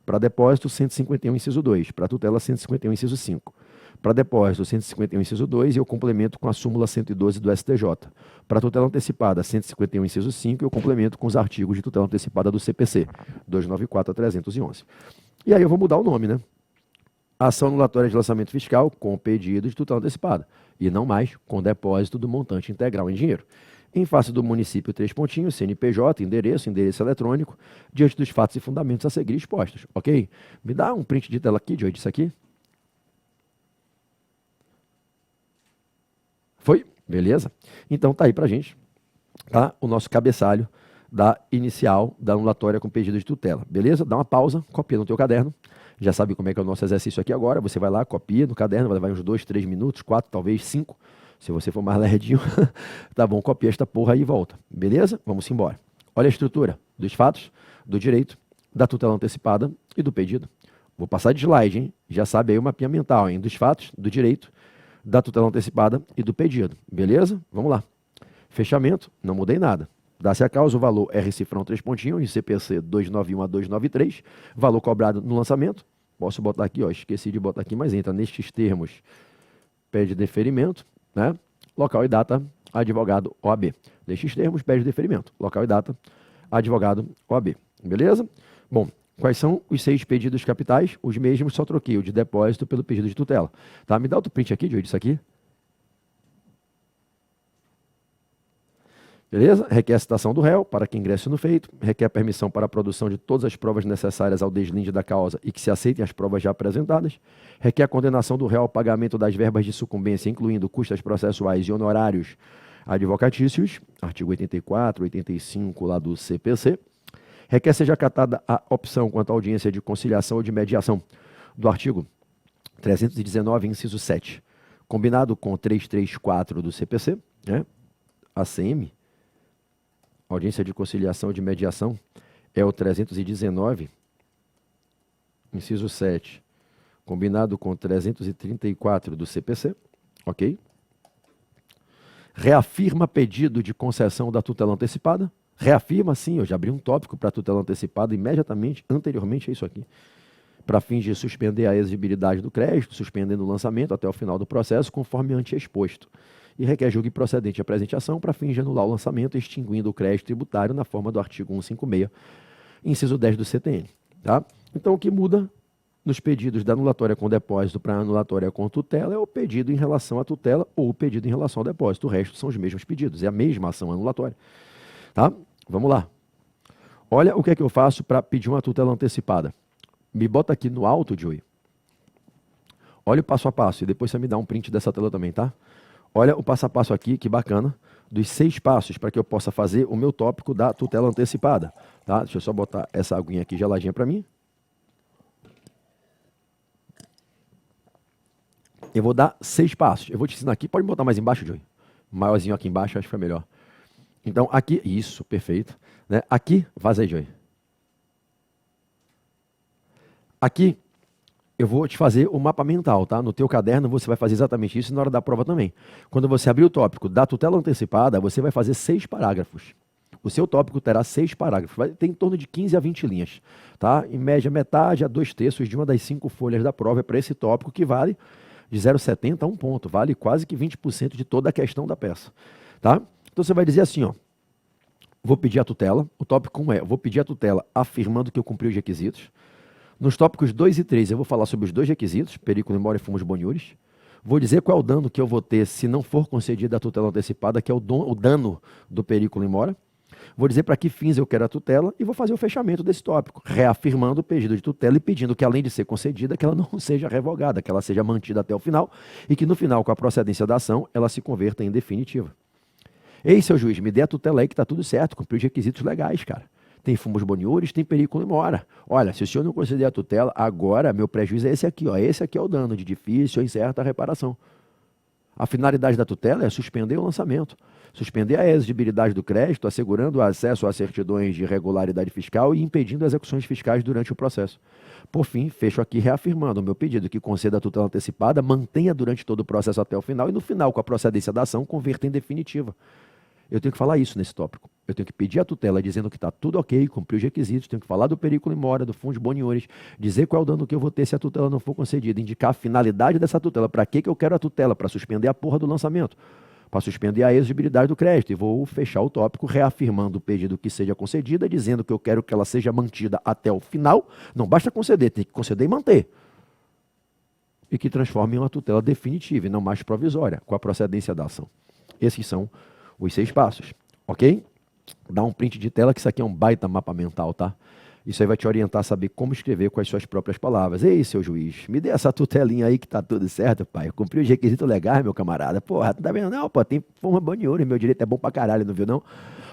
Para depósito, 151, inciso 2. Para tutela, 151, inciso 5. Para depósito, 151, inciso 2, e eu complemento com a súmula 112 do STJ. Para tutela antecipada, 151, inciso 5, e eu complemento com os artigos de tutela antecipada do CPC, 294 a 311. E aí eu vou mudar o nome, né? Ação anulatória de lançamento fiscal com pedido de tutela antecipada, e não mais com depósito do montante integral em dinheiro. Em face do município, 3 pontinhos, CNPJ, endereço eletrônico, diante dos fatos e fundamentos a seguir expostos, ok? Me dá um print de tela aqui, Joey, disso aqui. Foi? Beleza? Então tá aí pra gente, tá? O nosso cabeçalho da inicial da anulatória com pedido de tutela, beleza? Dá uma pausa, copia no teu caderno. Já sabe como é que é o nosso exercício aqui agora. Você vai lá, copia no caderno, vai levar uns 2, 3 minutos, 4, talvez 5. Se você for mais lerdinho, tá bom, copia esta porra aí e volta. Beleza? Vamos embora. Olha a estrutura dos fatos, do direito, da tutela antecipada e do pedido. Vou passar de slide, hein? Já sabe aí o mapinha mental, hein? Dos fatos, do direito, da tutela antecipada e do pedido. Beleza? Vamos lá. Fechamento, não mudei nada. Dá-se a causa o valor R cifrão 3 pontinhos, em CPC 291 a 293, valor cobrado no lançamento. Posso botar aqui, esqueci de botar aqui, mas entra nestes termos, pede deferimento, né? Local e data, advogado OAB. Nestes termos, pede deferimento. Local e data, advogado OAB. Beleza? Bom, quais são os 6 pedidos capitais? Os mesmos, só troquei o de depósito pelo pedido de tutela. Tá? Me dá outro print aqui, Joey, disso aqui. Beleza? Requer a citação do réu para que ingresse no feito, requer permissão para a produção de todas as provas necessárias ao deslinde da causa e que se aceitem as provas já apresentadas, requer a condenação do réu ao pagamento das verbas de sucumbência, incluindo custas processuais e honorários advocatícios, artigo 84, 85 lá do CPC, requer seja acatada a opção quanto à audiência de conciliação ou de mediação do artigo 319, inciso 7, combinado com 334 do CPC, né? ACM, audiência de conciliação e de mediação, é o 319, inciso 7, combinado com 334 do CPC, ok? Reafirma pedido de concessão da tutela antecipada. Reafirma, sim, eu já abri um tópico para tutela antecipada imediatamente, anteriormente a isso aqui, para fins de suspender a exigibilidade do crédito, suspendendo o lançamento até o final do processo, conforme anteexposto. e requer julgue procedente a presente ação para fins de anular o lançamento, extinguindo o crédito tributário na forma do artigo 156, inciso 10 do CTN. Tá? Então, o que muda nos pedidos da anulatória com depósito para anulatória com tutela é o pedido em relação à tutela ou o pedido em relação ao depósito. O resto são os mesmos pedidos, é a mesma ação anulatória. Tá? Vamos lá. Olha o que é que eu faço para pedir uma tutela antecipada. Me bota aqui no alto, Joey. Olha o passo a passo e depois você me dá um print dessa tela também, tá? Olha o passo a passo aqui, que bacana, dos 6 passos para que eu possa fazer o meu tópico da tutela antecipada. Tá? Deixa eu só botar essa aguinha aqui geladinha para mim. Eu vou dar 6 passos. Eu vou te ensinar aqui. Pode botar mais embaixo, Joey? Maiorzinho aqui embaixo, acho que foi melhor. Então, aqui, isso, perfeito. Né? Aqui, vaza aí, Joey. Aqui, eu vou te fazer o mapa mental, tá? No teu caderno, você vai fazer exatamente isso e na hora da prova também. Quando você abrir o tópico da tutela antecipada, você vai fazer 6 parágrafos. O seu tópico terá 6 parágrafos. Vai ter em torno de 15 a 20 linhas. Tá? Em média, metade a 2/3 de uma das 5 folhas da prova é para esse tópico, que vale de 0,70 a 1 ponto. Vale quase que 20% de toda a questão da peça. Tá? Então, você vai dizer assim, ó. Vou pedir a tutela. O tópico 1 é, vou pedir a tutela afirmando que eu cumpri os requisitos. Nos tópicos 2 e 3, eu vou falar sobre os 2 requisitos, perículo mora e fumos boniures. Vou dizer qual é o dano que eu vou ter se não for concedida a tutela antecipada, que é o dano do perículo mora. Vou dizer para que fins eu quero a tutela e vou fazer o fechamento desse tópico, reafirmando o pedido de tutela e pedindo que, além de ser concedida, que ela não seja revogada, que ela seja mantida até o final e que, no final, com a procedência da ação, ela se converta em definitiva. Ei, seu juiz, me dê a tutela aí que está tudo certo, cumpri os requisitos legais, cara. Tem fumos boniures, tem perículo mora. Olha, se o senhor não conceder a tutela, agora meu prejuízo é esse aqui, ó. Esse aqui é o dano de difícil ou incerta reparação. A finalidade da tutela é suspender o lançamento, suspender a exigibilidade do crédito, assegurando o acesso a certidões de regularidade fiscal e impedindo execuções fiscais durante o processo. Por fim, fecho aqui reafirmando o meu pedido que conceda a tutela antecipada, mantenha durante todo o processo até o final e no final, com a procedência da ação, converta em definitiva. Eu tenho que falar isso nesse tópico. Eu tenho que pedir a tutela dizendo que está tudo ok, cumprir os requisitos, tenho que falar do perículo mora, do fundo de boniures, dizer qual é o dano que eu vou ter se a tutela não for concedida, indicar a finalidade dessa tutela, para que eu quero a tutela, para suspender a porra do lançamento, para suspender a exigibilidade do crédito. E vou fechar o tópico reafirmando o pedido que seja concedida, dizendo que eu quero que ela seja mantida até o final. Não basta conceder, tem que conceder e manter. E que transforme em uma tutela definitiva e não mais provisória, com a procedência da ação. Esses são os 6 passos, ok? Dá um print de tela que isso aqui é um baita mapa mental, tá? Isso aí vai te orientar a saber como escrever com as suas próprias palavras. Ei, seu juiz, me dê essa tutelinha aí que tá tudo certo, pai. Eu cumpri os requisitos legais, meu camarada. Porra, não tá vendo não, pô? Tem forma boniura, meu direito é bom pra caralho, não viu não?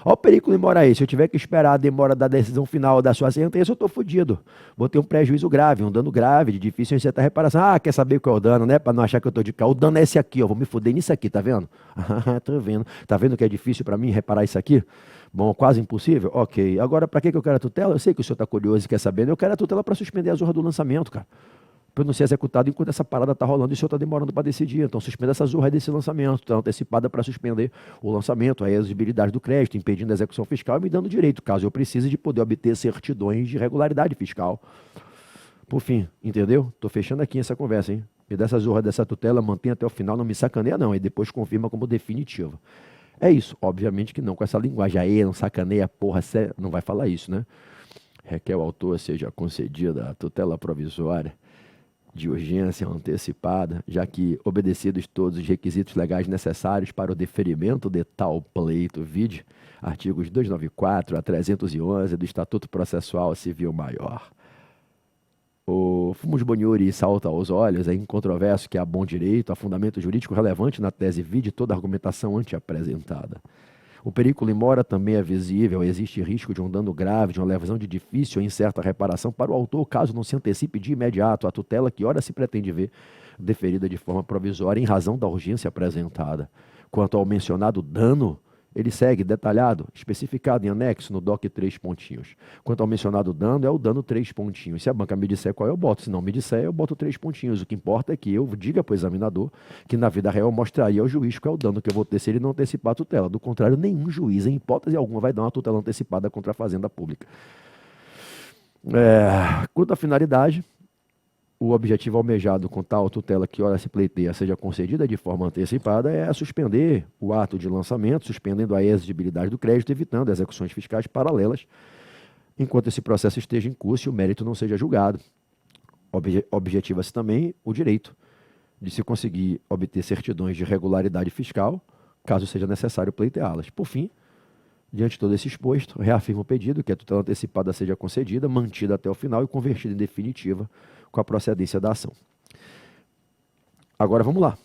Ó o perículo mora aí. Se eu tiver que esperar a demora da decisão final da sua sentença, eu tô fudido. Vou ter um prejuízo grave, um dano grave, de difícil em certa reparação. Ah, quer saber qual é o dano, né? Pra não achar que eu tô de cá. O dano é esse aqui, ó. Vou me fuder nisso aqui, tá vendo? Tô vendo. Tá vendo que é difícil pra mim reparar isso aqui? Bom, quase impossível? Ok. Agora, para que eu quero a tutela? Eu sei que o senhor está curioso e quer saber. Eu quero a tutela para suspender a zorra do lançamento, cara. Para eu não ser executado enquanto essa parada está rolando e o senhor está demorando para decidir. Então, suspenda essa zorra desse lançamento. Está antecipada para suspender o lançamento, a exigibilidade do crédito, impedindo a execução fiscal e me dando direito, caso eu precise, de poder obter certidões de regularidade fiscal. Por fim, entendeu? Estou fechando aqui essa conversa, hein? Me dá essa zorra dessa tutela, mantém até o final, não me sacaneia não, e depois confirma como definitiva. É isso, obviamente que não com essa linguagem, aí não sacaneia, porra, não vai falar isso, né? Requer ao autor seja concedida a tutela provisória de urgência antecipada, já que obedecidos todos os requisitos legais necessários para o deferimento de tal pleito, vide artigos 294 a 311 do Estatuto Processual Civil Maior. O fumus boniuri salta aos olhos, é incontroverso que há bom direito, há fundamento jurídico relevante na tese vide toda a argumentação anteapresentada. O perículo mora também é visível, existe risco de um dano grave, de uma lesão de difícil ou incerta reparação para o autor, caso não se antecipe de imediato a tutela que ora se pretende ver deferida de forma provisória em razão da urgência apresentada. Quanto ao mencionado dano, ele segue detalhado, especificado em anexo no DOC 3 pontinhos. Quanto ao mencionado dano, é o dano 3 pontinhos. Se a banca me disser qual eu boto, se não me disser, eu boto 3 pontinhos. O que importa é que eu diga para o examinador que na vida real eu mostraria ao juiz qual é o dano que eu vou ter se ele não antecipar a tutela. Do contrário, nenhum juiz, em hipótese alguma, vai dar uma tutela antecipada contra a fazenda pública. Quanto à finalidade, o objetivo almejado com tal tutela que ora se pleiteia seja concedida de forma antecipada é suspender o ato de lançamento, suspendendo a exigibilidade do crédito, evitando execuções fiscais paralelas, enquanto esse processo esteja em curso e o mérito não seja julgado. Objetiva-se também o direito de se conseguir obter certidões de regularidade fiscal, caso seja necessário pleiteá-las. Por fim, diante de todo esse exposto, reafirmo o pedido que a tutela antecipada seja concedida, mantida até o final e convertida em definitiva com a procedência da ação. Agora vamos lá.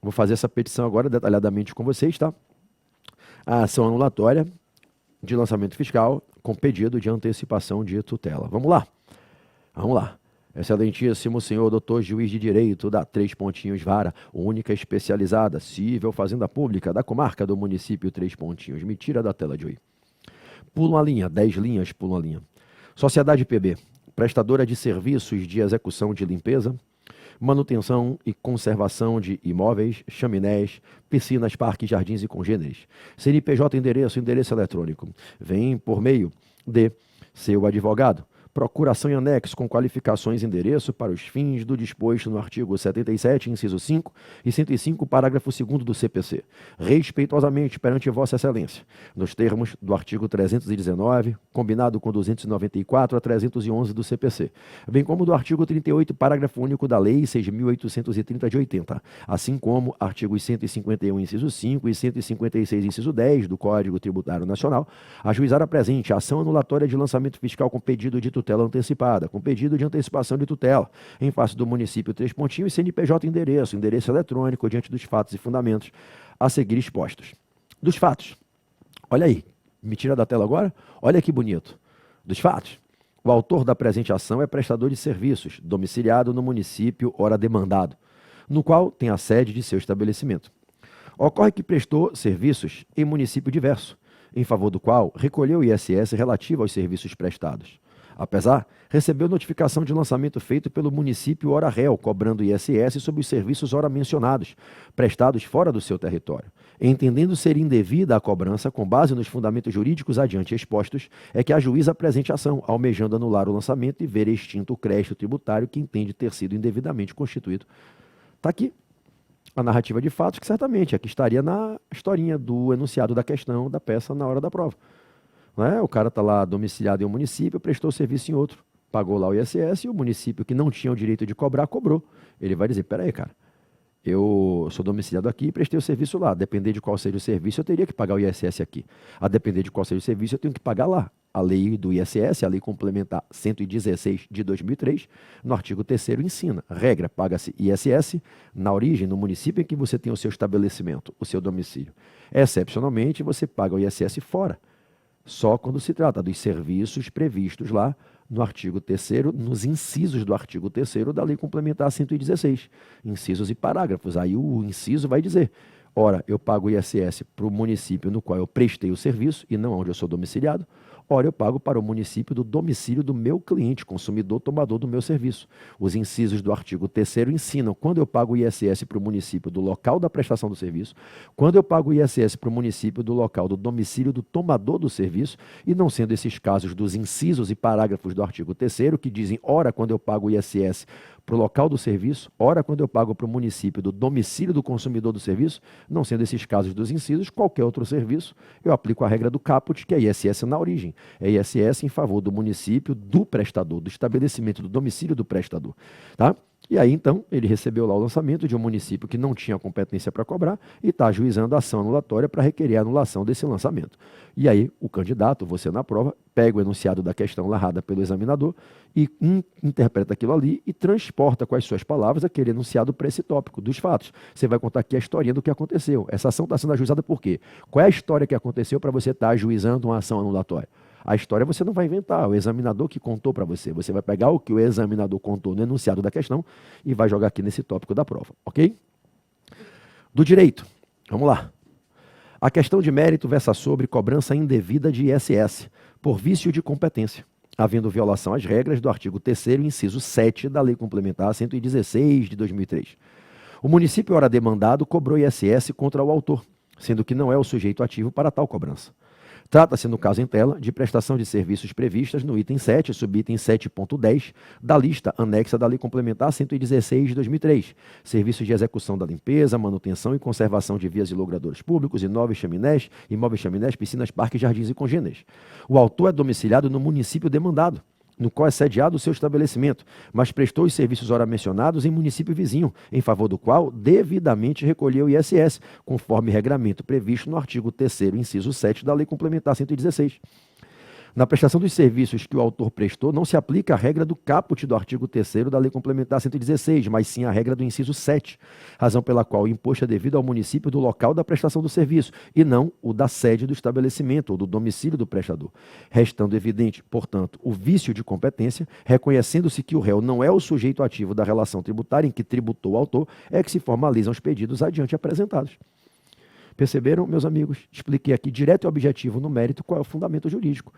Vou fazer essa petição agora detalhadamente com vocês, tá? A ação anulatória de lançamento fiscal com pedido de antecipação de tutela. Vamos lá? Vamos lá. Excelentíssimo senhor doutor juiz de direito da Três Pontinhos Vara, única especializada, cível fazenda pública da comarca do município Três Pontinhos. Me tira da tela de hoje. Pula uma linha, 10 linhas, pula uma linha. Sociedade PB, prestadora de serviços de execução de limpeza, manutenção e conservação de imóveis, chaminés, piscinas, parques, jardins e congêneres. CNPJ endereço eletrônico. Vem por meio de seu advogado. Procuração em anexo com qualificações e endereço para os fins do disposto no artigo 77, inciso 5 e 105, parágrafo 2º do CPC. Respeitosamente perante Vossa Excelência, nos termos do artigo 319, combinado com 294 a 311 do CPC, bem como do artigo 38, parágrafo único da Lei 6.830 de 80, assim como artigos 151, inciso 5 e 156, inciso 10 do Código Tributário Nacional, ajuizar a presente a ação anulatória de lançamento fiscal com pedido de tutela antecipada, com pedido de antecipação de tutela, em face do município Três Pontinhos e CNPJ endereço eletrônico, diante dos fatos e fundamentos a seguir expostos. Dos fatos, olha aí, me tira da tela agora, olha que bonito. Dos fatos, o autor da presente ação é prestador de serviços, domiciliado no município ora demandado, no qual tem a sede de seu estabelecimento. Ocorre que prestou serviços em município diverso, em favor do qual recolheu o ISS relativo aos serviços prestados. Apesar, recebeu notificação de lançamento feito pelo município ora réu, cobrando ISS sobre os serviços ora mencionados, prestados fora do seu território. Entendendo ser indevida a cobrança, com base nos fundamentos jurídicos adiante expostos, é que ajuiza a presente ação, almejando anular o lançamento e ver extinto o crédito tributário que entende ter sido indevidamente constituído. Está aqui a narrativa de fatos, que certamente aqui estaria na historinha do enunciado da questão da peça na hora da prova. Né? O cara está lá domiciliado em um município, prestou serviço em outro, pagou lá o ISS e o município que não tinha o direito de cobrar, cobrou. Ele vai dizer, peraí, cara, eu sou domiciliado aqui e prestei o serviço lá. A depender de qual seja o serviço, eu teria que pagar o ISS aqui. A depender de qual seja o serviço, eu tenho que pagar lá. A lei do ISS, a lei complementar 116 de 2003, no artigo 3º ensina, regra, paga-se ISS na origem, no município em que você tem o seu estabelecimento, o seu domicílio. Excepcionalmente, você paga o ISS fora. Só quando se trata dos serviços previstos lá no artigo 3º, nos incisos do artigo 3º da Lei Complementar 116, incisos e parágrafos. Aí o inciso vai dizer, ora, eu pago o ISS para o município no qual eu prestei o serviço e não onde eu sou domiciliado, ora, eu pago para o município do domicílio do meu cliente, consumidor, tomador do meu serviço. Os incisos do artigo 3º ensinam quando eu pago o ISS para o município do local da prestação do serviço, quando eu pago o ISS para o município do local do domicílio do tomador do serviço, e não sendo esses casos dos incisos e parágrafos do artigo 3º, que dizem, ora, quando eu pago o ISS para o local do serviço, ora, quando eu pago para o município do domicílio do consumidor do serviço, não sendo esses casos dos incisos, qualquer outro serviço, eu aplico a regra do caput, que é ISS na origem. É ISS em favor do município, do prestador, do estabelecimento, do domicílio do prestador. Tá? E aí, então, ele recebeu lá o lançamento de um município que não tinha competência para cobrar e está ajuizando a ação anulatória para requerer a anulação desse lançamento. E aí, o candidato, você na prova, pega o enunciado da questão narrada pelo examinador e interpreta aquilo ali e transporta com as suas palavras aquele enunciado para esse tópico dos fatos. Você vai contar aqui a historinha do que aconteceu. Essa ação está sendo ajuizada por quê? Qual é a história que aconteceu para você estar ajuizando uma ação anulatória? A história você não vai inventar, o examinador que contou para você. Você vai pegar o que o examinador contou no enunciado da questão e vai jogar aqui nesse tópico da prova, ok? Do direito, vamos lá. A questão de mérito versa sobre cobrança indevida de ISS por vício de competência, havendo violação às regras do artigo 3º, inciso 7 da Lei Complementar 116 de 2003. O município, ora demandado, cobrou ISS contra o autor, sendo que não é o sujeito ativo para tal cobrança. Trata-se, no caso em tela, de prestação de serviços previstas no item 7, subitem 7.10, da lista anexa da Lei Complementar 116 de 2003, serviços de execução da limpeza, manutenção e conservação de vias e logradouros públicos, imóveis chaminés, piscinas, parques, jardins e congêneres. O autor é domiciliado no município demandado, no qual é sediado o seu estabelecimento, mas prestou os serviços ora mencionados em município vizinho, em favor do qual devidamente recolheu o ISS, conforme regramento previsto no artigo 3º, inciso 7 da Lei Complementar 116. Na prestação dos serviços que o autor prestou, não se aplica a regra do caput do artigo 3º da Lei Complementar 116, mas sim a regra do inciso 7, razão pela qual o imposto é devido ao município do local da prestação do serviço, e não o da sede do estabelecimento ou do domicílio do prestador. Restando evidente, portanto, o vício de competência, reconhecendo-se que o réu não é o sujeito ativo da relação tributária em que tributou o autor, é que se formalizam os pedidos adiante apresentados. Perceberam, meus amigos? Expliquei aqui direto e objetivo no mérito qual é o fundamento jurídico.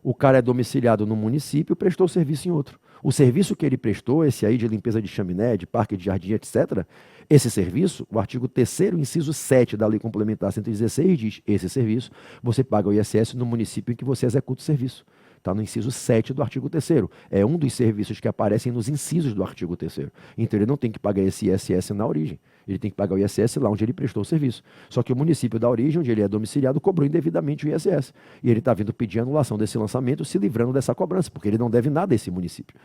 O cara é domiciliado no município e prestou serviço em outro. O serviço que ele prestou, esse aí de limpeza de chaminé, de parque de jardim, etc., esse serviço, o artigo 3º, inciso 7 da Lei Complementar 116 diz, esse serviço, você paga o ISS no município em que você executa o serviço. Está no inciso 7 do artigo 3º. É um dos serviços que aparecem nos incisos do artigo 3º. Então ele não tem que pagar esse ISS na origem. Ele tem que pagar o ISS lá onde ele prestou o serviço. Só que o município da origem, onde ele é domiciliado, cobrou indevidamente o ISS. E ele está vindo pedir anulação desse lançamento, se livrando dessa cobrança, porque ele não deve nada a esse município.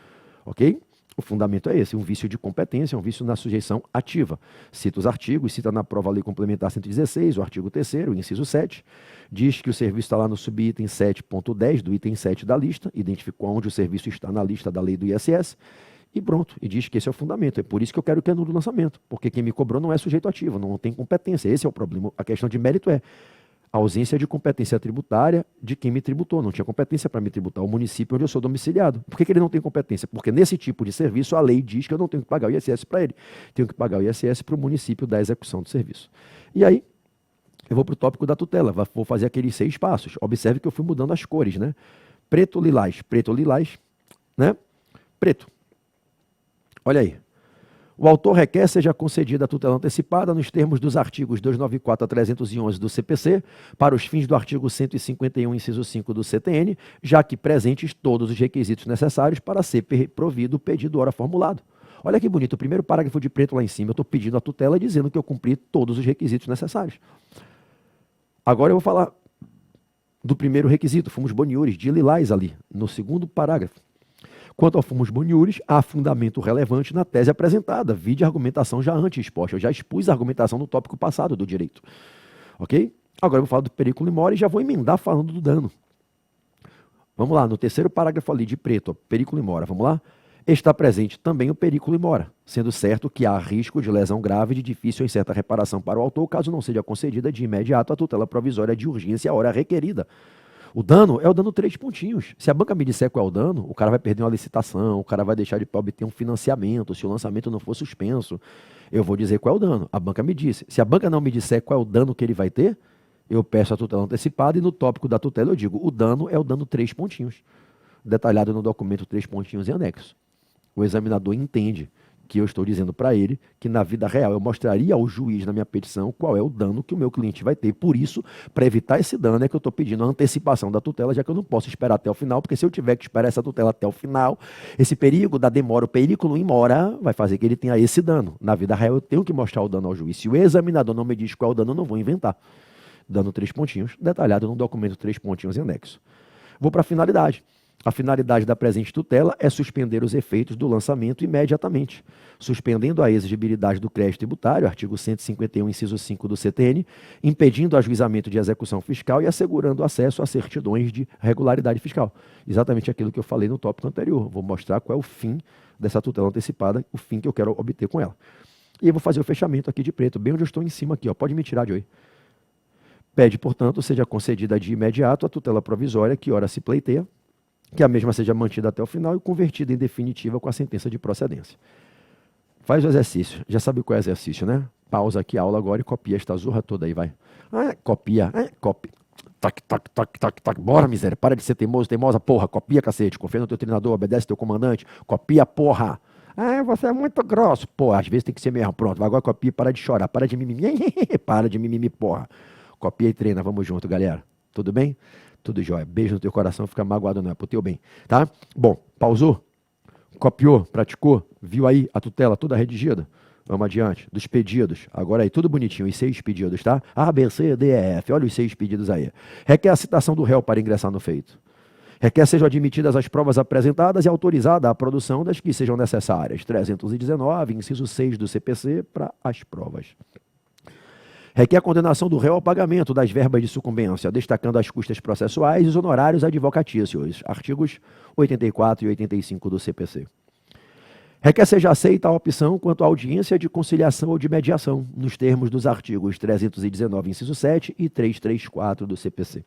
Ok? O fundamento é esse, um vício de competência, um vício na sujeição ativa. Cita os artigos, cita na prova a Lei Complementar 116, o artigo 3º, inciso 7, diz que o serviço está lá no subitem 7.10 do item 7 da lista, identificou onde o serviço está na lista da lei do ISS, e pronto, e diz que esse é o fundamento. É por isso que eu quero que anule o lançamento, porque quem me cobrou não é sujeito ativo, não tem competência. Esse é o problema. A questão de mérito é a ausência de competência tributária de quem me tributou. Não tinha competência para me tributar o município onde eu sou domiciliado. Por que ele não tem competência? Porque nesse tipo de serviço a lei diz que eu não tenho que pagar o ISS para ele. Tenho que pagar o ISS para o município da execução do serviço. E aí, eu vou para o tópico da tutela. Vou fazer aqueles 6 passos. Observe que eu fui mudando as cores, né? Preto, lilás, né? Preto. Olha aí. O autor requer seja concedida a tutela antecipada nos termos dos artigos 294 a 311 do CPC, para os fins do artigo 151, inciso 5 do CTN, já que presentes todos os requisitos necessários para ser provido o pedido ora formulado. Olha que bonito, o primeiro parágrafo de preto lá em cima, eu estou pedindo a tutela dizendo que eu cumpri todos os requisitos necessários. Agora eu vou falar do primeiro requisito, fumos boniures, de lilás ali, no segundo parágrafo. Quanto ao fumus boniures, há fundamento relevante na tese apresentada, vide argumentação já antes exposta. Eu já expus a argumentação no tópico passado do direito. Ok? Agora eu vou falar do periculum in mora e já vou emendar falando do dano. Vamos lá, no terceiro parágrafo ali de preto, periculum in mora, vamos lá? Está presente também o periculum in mora, sendo certo que há risco de lesão grave de difícil e incerta reparação para o autor, caso não seja concedida de imediato a tutela provisória de urgência à hora requerida. O dano é o dano 3 pontinhos. Se a banca me disser qual é o dano, o cara vai perder uma licitação, o cara vai deixar de obter um financiamento, se o lançamento não for suspenso, eu vou dizer qual é o dano. A banca me disse. Se a banca não me disser qual é o dano que ele vai ter, eu peço a tutela antecipada e no tópico da tutela eu digo, o dano é o dano 3 pontinhos, detalhado no documento 3 pontinhos em anexo. O examinador entende que eu estou dizendo para ele que na vida real eu mostraria ao juiz na minha petição qual é o dano que o meu cliente vai ter. Por isso, para evitar esse dano é que eu estou pedindo a antecipação da tutela, já que eu não posso esperar até o final, porque se eu tiver que esperar essa tutela até o final, esse perigo da demora, o periculum in mora, vai fazer que ele tenha esse dano. Na vida real eu tenho que mostrar o dano ao juiz. Se o examinador não me diz qual é o dano, eu não vou inventar. Dano 3 pontinhos, detalhado no documento 3 pontinhos em anexo. Vou para a finalidade. A finalidade da presente tutela é suspender os efeitos do lançamento imediatamente, suspendendo a exigibilidade do crédito tributário, artigo 151, inciso 5 do CTN, impedindo o ajuizamento de execução fiscal e assegurando acesso a certidões de regularidade fiscal. Exatamente aquilo que eu falei no tópico anterior. Vou mostrar qual é o fim dessa tutela antecipada, o fim que eu quero obter com ela. E eu vou fazer o fechamento aqui de preto, bem onde eu estou em cima aqui, ó. Pode me tirar de aí. Pede, portanto, seja concedida de imediato a tutela provisória que ora se pleiteia, que a mesma seja mantida até o final e convertida em definitiva com a sentença de procedência. Faz o exercício. Já sabe qual é o exercício, né? Pausa aqui a aula agora e copia esta zorra toda aí, vai. Copia. Tac, tac, tac, tac, tac. Bora, miséria. Para de ser teimoso, teimosa, porra. Copia, cacete. Confia no teu treinador, obedece teu comandante. Copia, porra. Você é muito grosso. Porra, às vezes tem que ser mesmo. Pronto, vai agora copia, para de chorar. Para de mimimi. Para de mimimi, porra. Copia e treina. Vamos junto, galera. Tudo bem? Tudo jóia. Beijo no teu coração, fica magoado não, é pro teu bem, tá? Bom, pausou, copiou, praticou, viu aí a tutela toda redigida? Vamos adiante. Dos pedidos. Agora aí, tudo bonitinho. Os 6 pedidos, tá? A, B, C, D, E, F. Olha os 6 pedidos aí. Requer a citação do réu para ingressar no feito. Requer sejam admitidas as provas apresentadas e autorizada a produção das que sejam necessárias. 319, inciso 6 do CPC, para as provas. Requer a condenação do réu ao pagamento das verbas de sucumbência, destacando as custas processuais e os honorários advocatícios. Artigos 84 e 85 do CPC. Requer seja aceita a opção quanto à audiência de conciliação ou de mediação, nos termos dos artigos 319, inciso 7 e 334 do CPC.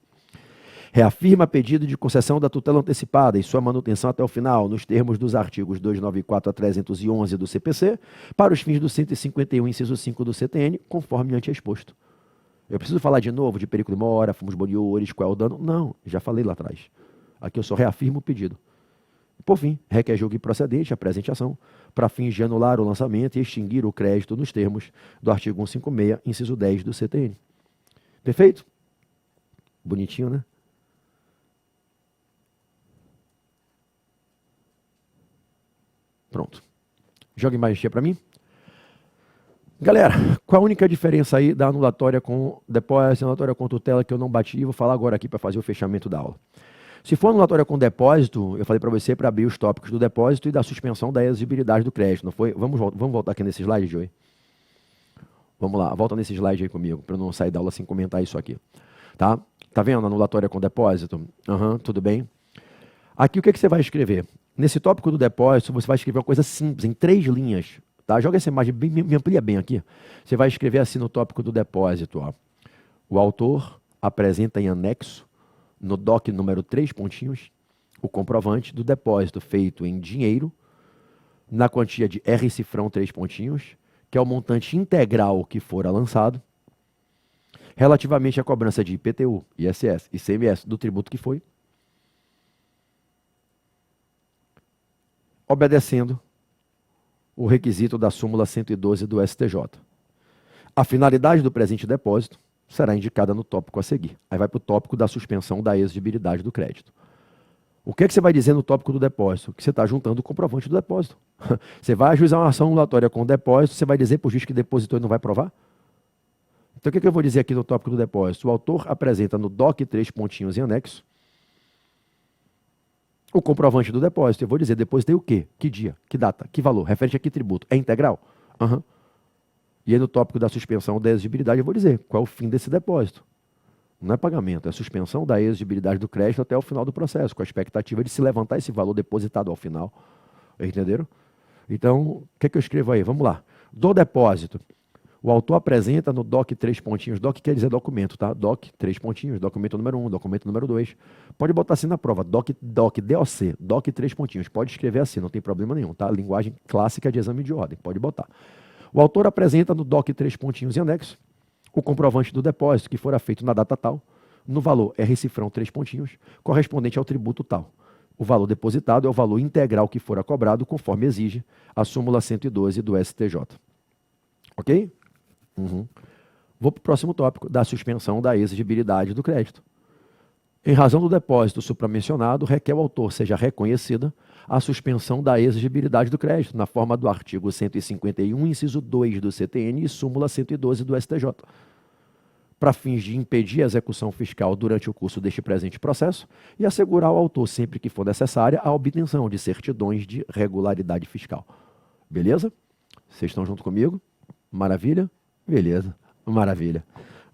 Reafirma pedido de concessão da tutela antecipada e sua manutenção até o final, nos termos dos artigos 294 a 311 do CPC, para os fins do 151, inciso 5 do CTN, conforme anteexposto. Eu preciso falar de novo de perigo de mora, fumos boniores, qual é o dano? Não, já falei lá atrás. Aqui eu só reafirmo o pedido. Por fim, requer julgue procedente a presente ação, para fins de anular o lançamento e extinguir o crédito nos termos do artigo 156, inciso 10 do CTN. Perfeito? Bonitinho, né? Pronto. Joga imagem para mim. Galera, qual a única diferença aí da anulatória com depósito e anulatória com tutela que eu não bati? Vou falar agora aqui para fazer o fechamento da aula. Se for anulatória com depósito, eu falei para você para abrir os tópicos do depósito e da suspensão da exigibilidade do crédito, não foi? Vamos voltar aqui nesse slide, Joey. Vamos lá, volta nesse slide aí comigo, para eu não sair da aula sem comentar isso aqui. Tá? Tá vendo? Anulatória com depósito? Tudo bem. Aqui o que você vai escrever? Nesse tópico do depósito, você vai escrever uma coisa simples, em 3 linhas. Tá? Joga essa imagem, me amplia bem aqui. Você vai escrever assim no tópico do depósito. Ó. O autor apresenta em anexo, no DOC número 3 pontinhos, o comprovante do depósito feito em dinheiro, na quantia de R cifrão 3 pontinhos, que é o montante integral que fora lançado, relativamente à cobrança de IPTU, ISS e ICMS do tributo que foi, obedecendo o requisito da súmula 112 do STJ. A finalidade do presente depósito será indicada no tópico a seguir. Aí vai para o tópico da suspensão da exigibilidade do crédito. O que é que você vai dizer no tópico do depósito? Que você está juntando o comprovante do depósito. Você vai ajuizar uma ação anulatória com o depósito, você vai dizer para o juiz que depositou e não vai provar? Então o que é que eu vou dizer aqui no tópico do depósito? O autor apresenta no DOC 3 pontinhos em anexo o comprovante do depósito. Eu vou dizer, depositei o quê? Que dia? Que data? Que valor? Referente a que tributo? É integral? E aí no tópico da suspensão da exigibilidade eu vou dizer qual é o fim desse depósito. Não é pagamento, é suspensão da exigibilidade do crédito até o final do processo, com a expectativa de se levantar esse valor depositado ao final. Entenderam? Então, o que é que eu escrevo aí? Vamos lá. Do depósito, o autor apresenta no DOC 3 pontinhos, DOC quer dizer documento, tá? DOC 3 pontinhos, documento número 1, documento número 2. Pode botar assim na prova, DOC, DOC 3 pontinhos. Pode escrever assim, não tem problema nenhum, tá? Linguagem clássica de exame de ordem, pode botar. O autor apresenta no DOC 3 pontinhos em anexo o comprovante do depósito que fora feito na data tal, no valor R cifrão 3 pontinhos, correspondente ao tributo tal. O valor depositado é o valor integral que fora cobrado, conforme exige a súmula 112 do STJ. Ok? Vou para o próximo tópico, da suspensão da exigibilidade do crédito. Em razão do depósito supramencionado, requer o autor seja reconhecida a suspensão da exigibilidade do crédito, na forma do artigo 151, inciso 2 do CTN e súmula 112 do STJ, para fins de impedir a execução fiscal durante o curso deste presente processo e assegurar ao autor, sempre que for necessária, a obtenção de certidões de regularidade fiscal. Beleza? Vocês estão junto comigo? Maravilha? Beleza, maravilha.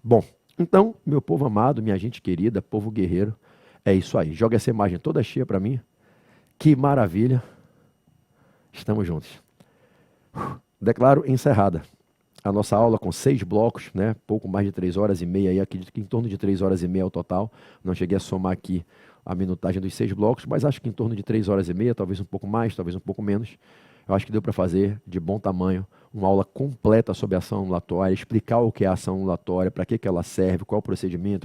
Bom, então, meu povo amado, minha gente querida, povo guerreiro, é isso aí. Joga essa imagem toda cheia para mim. Que maravilha. Estamos juntos. Declaro encerrada a nossa aula com 6 blocos, né? Pouco mais de 3 horas e meia, aí, acredito que em torno de 3 horas e meia ao total. Não cheguei a somar aqui a minutagem dos 6 blocos, mas acho que em torno de 3 horas e meia, talvez um pouco mais, talvez um pouco menos. Eu acho que deu para fazer de bom tamanho uma aula completa sobre a ação anulatória, explicar o que é a ação anulatória, para que ela serve, qual é o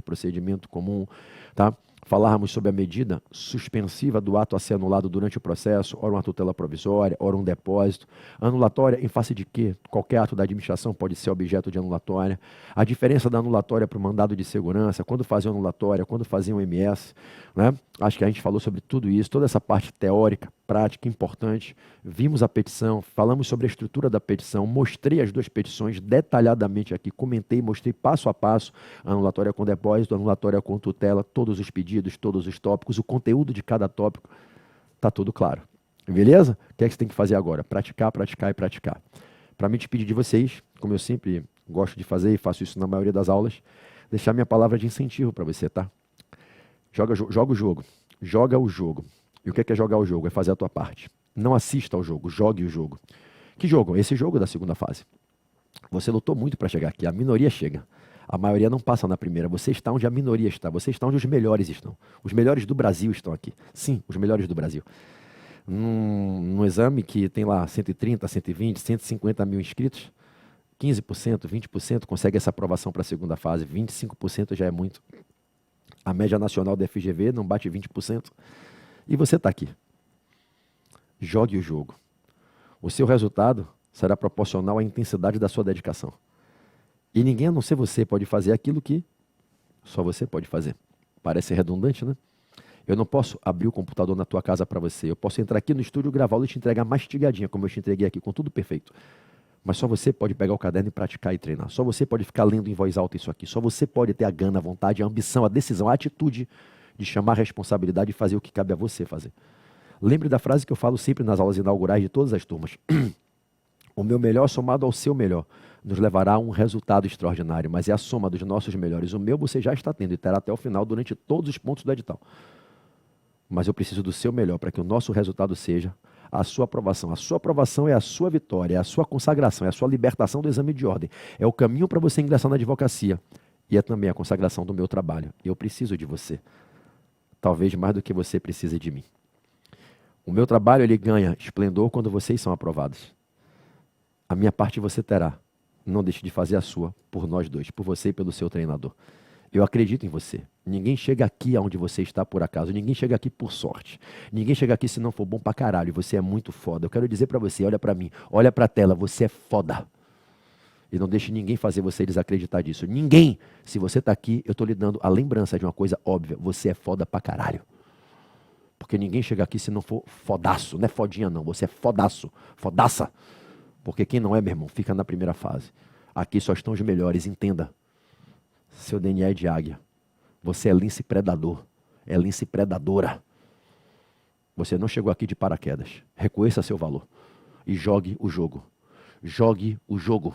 procedimento comum, tá? falarmos sobre a medida suspensiva do ato a ser anulado durante o processo, ora uma tutela provisória, ora um depósito. Anulatória em face de quê? Qualquer ato da administração pode ser objeto de anulatória. A diferença da anulatória para o mandado de segurança, quando fazia anulatória, quando fazia um MS, né? Acho que a gente falou sobre tudo isso, toda essa parte teórica, prática, importante. Vimos a petição, falamos sobre a estrutura da petição, mostrei as duas petições detalhadamente aqui, comentei, mostrei passo a passo, anulatória com depósito, anulatória com tutela, todos os pedidos, todos os tópicos, o conteúdo de cada tópico, está tudo claro. Beleza? O que é que você tem que fazer agora? Praticar, praticar e praticar. Para me despedir de vocês, como eu sempre gosto de fazer e faço isso na maioria das aulas, deixar minha palavra de incentivo para você, tá? Joga o jogo. Joga o jogo. E o que é jogar o jogo? É fazer a tua parte. Não assista ao jogo, jogue o jogo. Que jogo? Esse jogo da segunda fase. Você lutou muito para chegar aqui, a minoria chega. A maioria não passa na primeira. Você está onde a minoria está. Você está onde os melhores estão. Os melhores do Brasil estão aqui. Sim, os melhores do Brasil. Num exame que tem lá 130, 120, 150 mil inscritos, 15%, 20% consegue essa aprovação para a segunda fase. 25% já é muito. A média nacional da FGV não bate 20%. E você está aqui. Jogue o jogo. O seu resultado será proporcional à intensidade da sua dedicação. E ninguém, a não ser você, pode fazer aquilo que só você pode fazer. Parece redundante, né? Eu não posso abrir o computador na tua casa para você. Eu posso entrar aqui no estúdio, gravá-lo e te entregar mastigadinha, como eu te entreguei aqui, com tudo perfeito. Mas só você pode pegar o caderno e praticar e treinar. Só você pode ficar lendo em voz alta isso aqui. Só você pode ter a gana, a vontade, a ambição, a decisão, a atitude de chamar a responsabilidade e fazer o que cabe a você fazer. Lembre da frase que eu falo sempre nas aulas inaugurais de todas as turmas. O meu melhor somado ao seu melhor nos levará a um resultado extraordinário, mas é a soma dos nossos melhores. O meu você já está tendo e terá até o final durante todos os pontos do edital. Mas eu preciso do seu melhor para que o nosso resultado seja a sua aprovação. A sua aprovação é a sua vitória, é a sua consagração, é a sua libertação do exame de ordem. É o caminho para você ingressar na advocacia. E é também a consagração do meu trabalho. E eu preciso de você. Talvez mais do que você precise de mim. O meu trabalho ele ganha esplendor quando vocês são aprovados. A minha parte você terá. Não deixe de fazer a sua por nós dois, por você e pelo seu treinador. Eu acredito em você. Ninguém chega aqui aonde você está por acaso. Ninguém chega aqui por sorte. Ninguém chega aqui se não for bom pra caralho. Você é muito foda. Eu quero dizer pra você, olha pra mim, olha pra tela, você é foda. E não deixe ninguém fazer você desacreditar disso. Ninguém. Se você tá aqui, eu tô lhe dando a lembrança de uma coisa óbvia. Você é foda pra caralho. Porque ninguém chega aqui se não for fodaço. Não é fodinha não, você é fodaço. Fodaça. Porque quem não é, meu irmão, fica na primeira fase. Aqui só estão os melhores, entenda. Seu DNA é de águia. Você é lince predador. É lince predadora. Você não chegou aqui de paraquedas. Reconheça seu valor. E jogue o jogo. Jogue o jogo.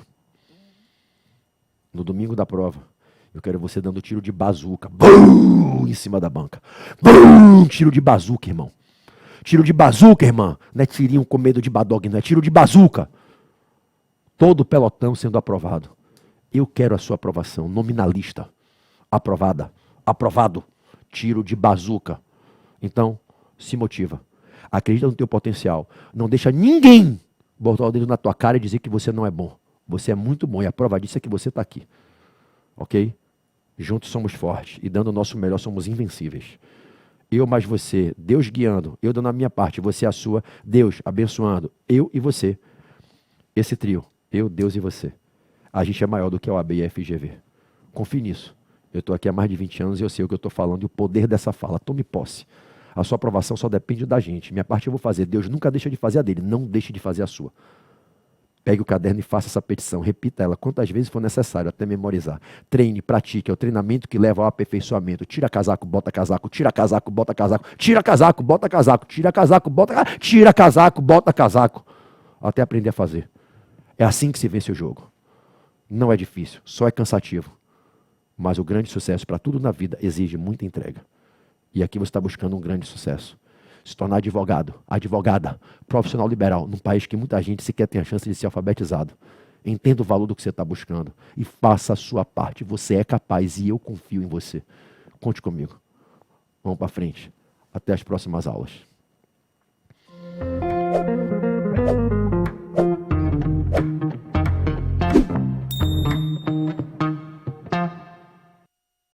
No domingo da prova, eu quero você dando tiro de bazuca. Bum! Em cima da banca. Bum! Tiro de bazuca, irmão. Tiro de bazuca, irmã. Não é tirinho com medo de badog, não é tiro de bazuca. Todo o pelotão sendo aprovado. Eu quero a sua aprovação, nominalista. Aprovada. Aprovado. Tiro de bazuca. Então, se motiva. Acredita no teu potencial. Não deixa ninguém botar o dedo na tua cara e dizer que você não é bom. Você é muito bom e a prova disso é que você está aqui. Ok? Juntos somos fortes e dando o nosso melhor somos invencíveis. Eu mais você, Deus guiando, eu dando a minha parte, você a sua, Deus abençoando, eu e você. Esse trio, eu, Deus e você. A gente é maior do que a OAB e a FGV. Confie nisso. Eu estou aqui há mais de 20 anos e eu sei o que eu estou falando e o poder dessa fala. Tome posse. A sua aprovação só depende da gente. Minha parte eu vou fazer. Deus nunca deixa de fazer a dele. Não deixe de fazer a sua. Pegue o caderno e faça essa petição. Repita ela quantas vezes for necessário até memorizar. Treine, pratique. É o treinamento que leva ao aperfeiçoamento. Tira casaco, bota casaco. Tira casaco, bota casaco. Tira casaco, bota casaco. Tira casaco, bota casaco. Tira casaco, bota casaco. Até aprender a fazer. É assim que se vence o jogo. Não é difícil, só é cansativo. Mas o grande sucesso para tudo na vida exige muita entrega. E aqui você está buscando um grande sucesso. Se tornar advogado, advogada, profissional liberal, num país que muita gente sequer tem a chance de ser alfabetizado. Entenda o valor do que você está buscando e faça a sua parte. Você é capaz e eu confio em você. Conte comigo. Vamos para frente. Até as próximas aulas.